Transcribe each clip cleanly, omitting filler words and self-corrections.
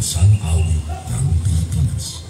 Pambansang Awit ng Pilipinas.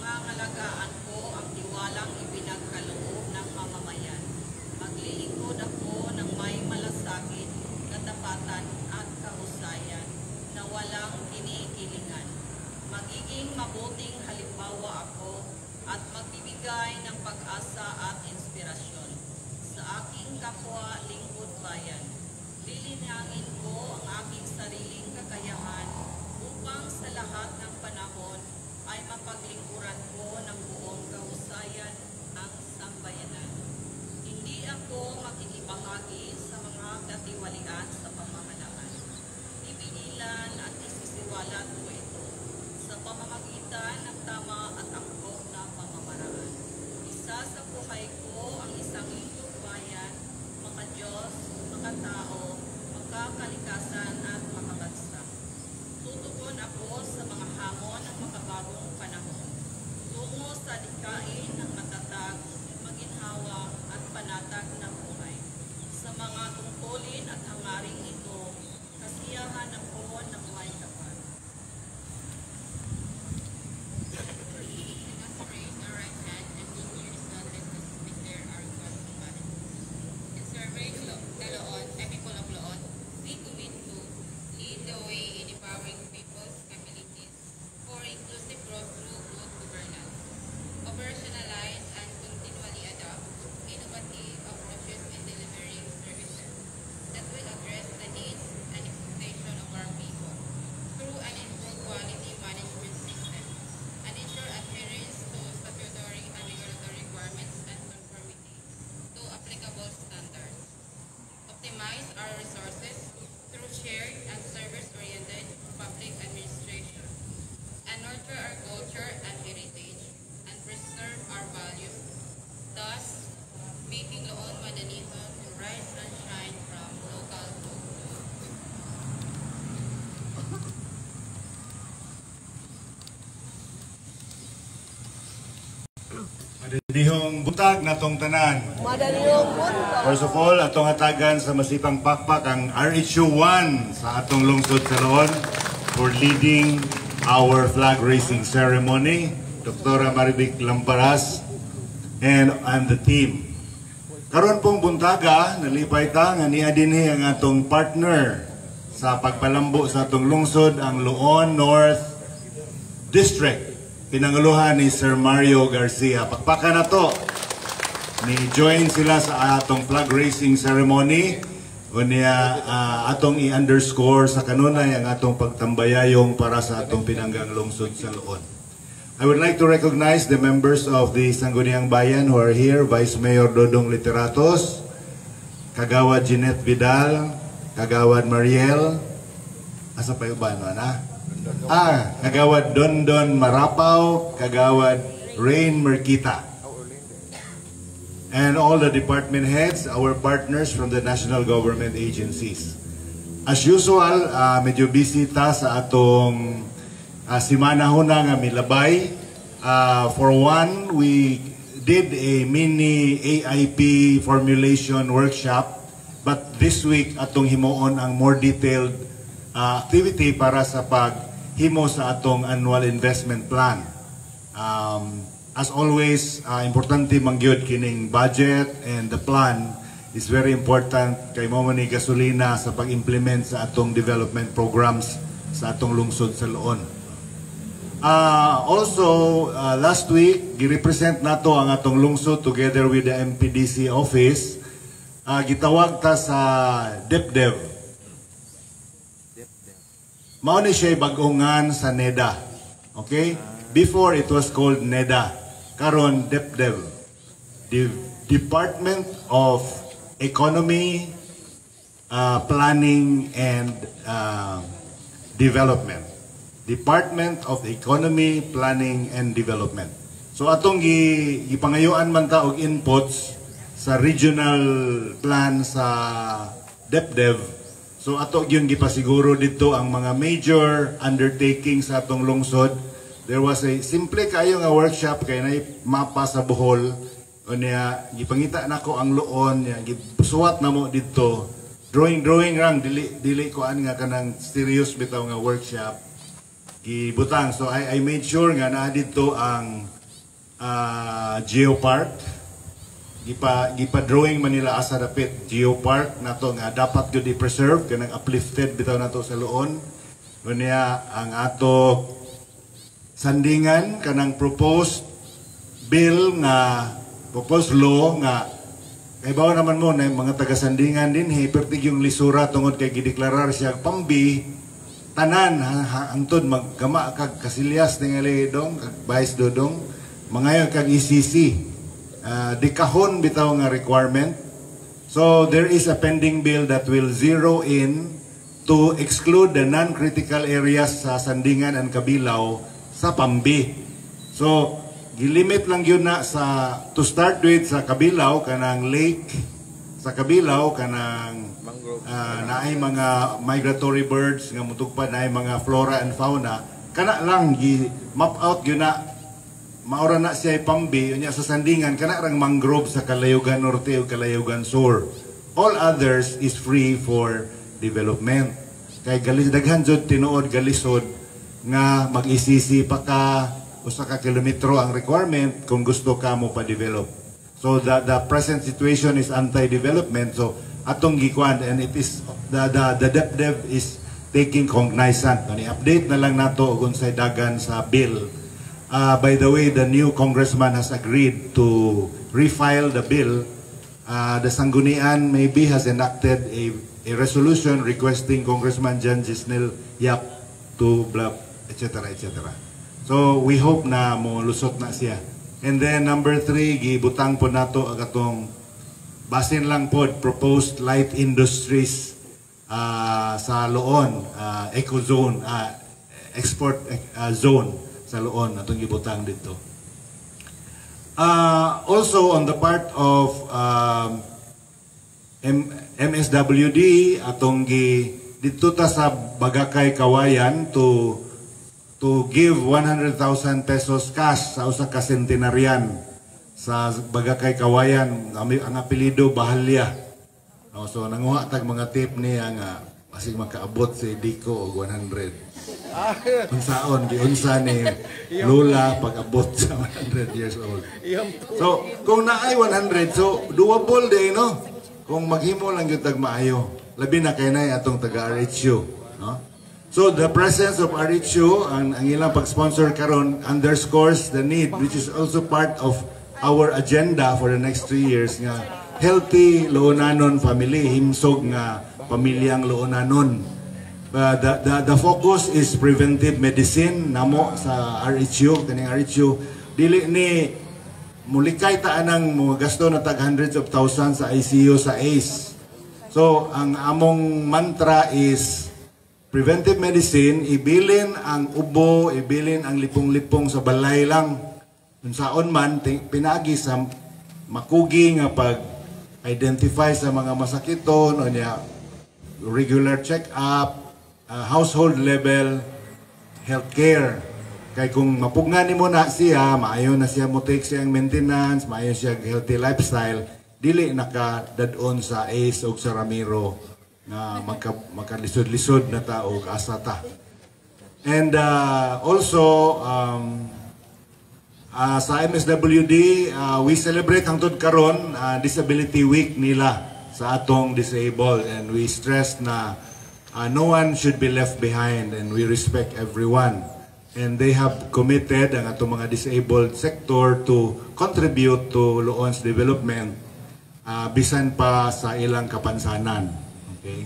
Pangangalagaan ko ang tiwalang ibinagkaloob ng mamamayan. Maglilingkod ako ng may malasakit, katapatan at kahusayan na walang kinikilingan. Magiging mabuting halimbawa ako at magbibigay ng pag-asa at inspirasyon sa aking kapwa lingkod bayan. Lilinangin ko ang aking sariling kakayahan upang sa lahat ng panahon ay mapaglingkuran ko ng buong kahusayan ang sambayanan. Hindi ako makikibahagi sa mga katiwalian sa pamahalaan. Ibinilan at isisiwalat ko ito sa pamamagitan ng tama at angkop na pamamaraan. Isa sa buhay ko ang isang lingkod bayan, maka-Diyos, makatao, makakalikasan at makabansa. Tutugon ako sa mga hamon ng makabagong panahon, tungo sa dikain ng matatag, maginhawa at panatag na buhay. Sa mga tungkulin at hangaring ito, kasiyahan ako ng may kapal. Operationalize and continually adopt innovative approaches in delivering services that will address the needs and expectations of our people through an improved quality management system and ensure adherence to statutory and regulatory requirements and conformity to applicable standards. Optimize our resources through shared and service-oriented public administration and nurture our culture and heritage and preserve our values, thus making Loon Madanito to rise and shine from local to global. Madalihong buntag natong tanan. Madalihong buntag. First of all, atong hatagan sa masipang pakpak ang RHU1 sa atong lungsod sa Loon for leading our flag raising ceremony. Dr. Maribik Lamparas and the team. Karon pong buntaga, nalipay ta nga niya dinhi ang atong partner sa pagpalambo sa atong lungsod, ang Loon North District. Pinanguluhan ni Sir Mario Garcia. Pakpakan na to. Ni-join sila sa atong flag raising ceremony. O niya atong i-underscore sa kanunay ang atong pagtambayayong para sa atong pinanggang lungsod sa Loon. I would like to recognize the members of the Sangguniang Bayan who are here. Vice Mayor Dodong Literatos, Kagawad Jeanette Vidal, Kagawad Mariel, asa pa yung ba, na? Kagawad Dondon Marapaw, Kagawad Rain Merkita. And all the department heads, our partners from the national government agencies. As usual, medyo busy ta sa atong simana ho na nga milabay. For one, we did a mini AIP formulation workshop, but this week atong himuon ang more detailed activity para sa paghimo sa atong annual investment plan. As always, importante mangyod kining budget, and the plan is very important kay mo man ni gasolina sa pag-implement sa atong development programs sa atong lungsod sa Loon. Also, last week, girepresent nato ang atong lungsod together with the MPDC office. Gitawag ta sa DepDev. Mao ni siya bag-ungan sa NEDA. Okay? Before it was called NEDA. Karon DepDev. The Department of Economy, Planning and Development. Department of Economy, Planning and Development. So atong gipangayuan man ta og inputs sa regional plan sa DepDev. So ato gyud gipasiguro dito ang mga major undertakings sa atong lungsod. There was a simple kayo nga workshop kay nay mapa sa Bohol. O niya gipangita nako ang Loon, niya gisuwat namo dito. Drawing rang dili ko an nga kanang serious bitaw nga workshop. gibutang. So I made sure nga na dito ang geopark. Gipa-drawing man nila asa dapit geopark nato nga dapat gyud i-preserve kanang uplifted bitaw nato sa luon. Unya ang ato sandingan kanang proposed bill nga proposed law nga kay bawo naman mo na mga taga-sandingan din pertig yung lisura tungod kay gideklarar siya pambi tanan hangtod maggama kag kasilyas tingali dong kag vice dodong mga kag ECC dekahon bitaw nga requirement. So there is a pending bill that will zero in to exclude the non-critical areas sa Sandingan and Kabilaw sa pambi. So gilimit lang yun na sa to start with sa Kabilaw kanang lake sa Kabilaw kanang naay mga migratory birds nga mutugpad naay mga flora and fauna kana lang gi map out yun na maura na siya pambi unya sa Sandingan kana rang mangrove sa Kalayugan Norte o Kalayugan Sur. All others is free for development. Kay daghan jud tinuod galisod nga mag-isisi pa ka usa ka kilometro ang requirement kung gusto ka mo pa-develop. So the present situation is anti-development. So atong gikuan and it is the DepDev is taking cognizant. Kani update na lang nato kung say dagan sa bill. By the way, the new congressman has agreed to refile the bill. The Sanggunian maybe has enacted a resolution requesting Congressman Jan Gisnel Yap to blah, etc. etc. So we hope na mo lusot na siya. And then number 3, gibutang po nato ang atong basin lang po proposed light industries sa Loon, eco zone, export zone sa Loon atong gibutang dito. Also on the part of MSWD atong dito ta sa Bagakay Kawayan to give 100,000 pesos cash sa usa ka centenarian sa Bagakay Kawayan. Ang apelyido Bahalya. So nanguha tag mga tip niya nga masig makaabot si Dico og 100. Unsaon giunsa ni Lola pag-abot sa 100 years old. So kung naay 100 so doable day no. Kung maghimo lang gyud tag maayo. Labi na kay nay atong taga RHU, no? So the presence of RHU ang ilang pag-sponsor karon underscores the need which is also part of our agenda for the next 3 years nga healthy Loonanon family, himsog nga pamilyang Loonanon. The focus is preventive medicine namo sa RHU, kaning RHU dili ni mulikay ta anang mga gasto na tag hundreds of thousands sa ICU sa ACE. So ang among mantra is preventive medicine, ibilin ang ubo, ibilin ang lipong-lipong sa balay lang. Unsaon man pinagi sa makugi nga pag-identify sa mga masakiton o niya regular check-up, household level healthcare. Kay kung mapugnan nimo na siya, maayo na siya mo take siyang maintenance, maayo siya healthy lifestyle, dili nakadadon sa ACE o sa Ramiro na makalisod-lisod na ta o asa ta. And also sa MSWD we celebrate hangtod karon Disability Week nila sa atong disabled, and we stress na no one should be left behind and we respect everyone. And they have committed ang atong mga disabled sector to contribute to Loon's development bisan pa sa ilang kapansanan. Okay.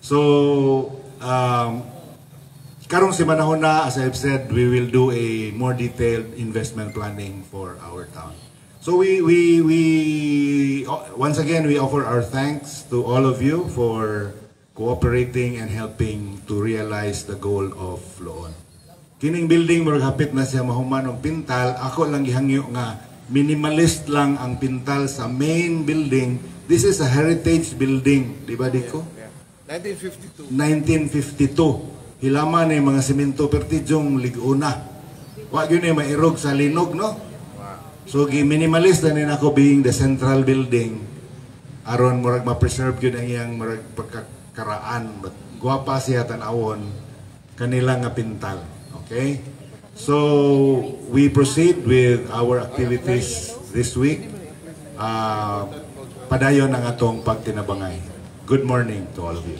So karong simanahon na, as I've said, we will do a more detailed investment planning for our town. So we once again we offer our thanks to all of you for cooperating and helping to realize the goal of Loon. Kining building murag hapit na siya mahuman og pintal. Ako lang gihangyo nga minimalist lang ang pintal sa main building. This is a heritage building, di ba Diko? 1952. 1952. Hilaman ni mga semento pertidyong liguna. Wa gyud ni mairog sa linog, no? So minimalist na nin ako being the central building. Aron murag ma-preserve gyud ang iyang murag pagkakaraan. But gwapa siya tan-awon kanila nga pintal. Okay? So, we proceed with our activities this week. Padayon ang atong pagtinabangay. Good morning to all of you.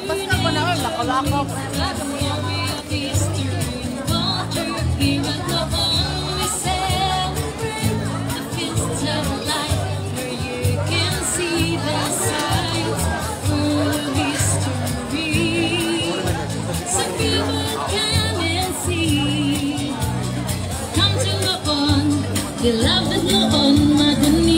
Basta ko na rin, nakalakaw. Beloved noon, madani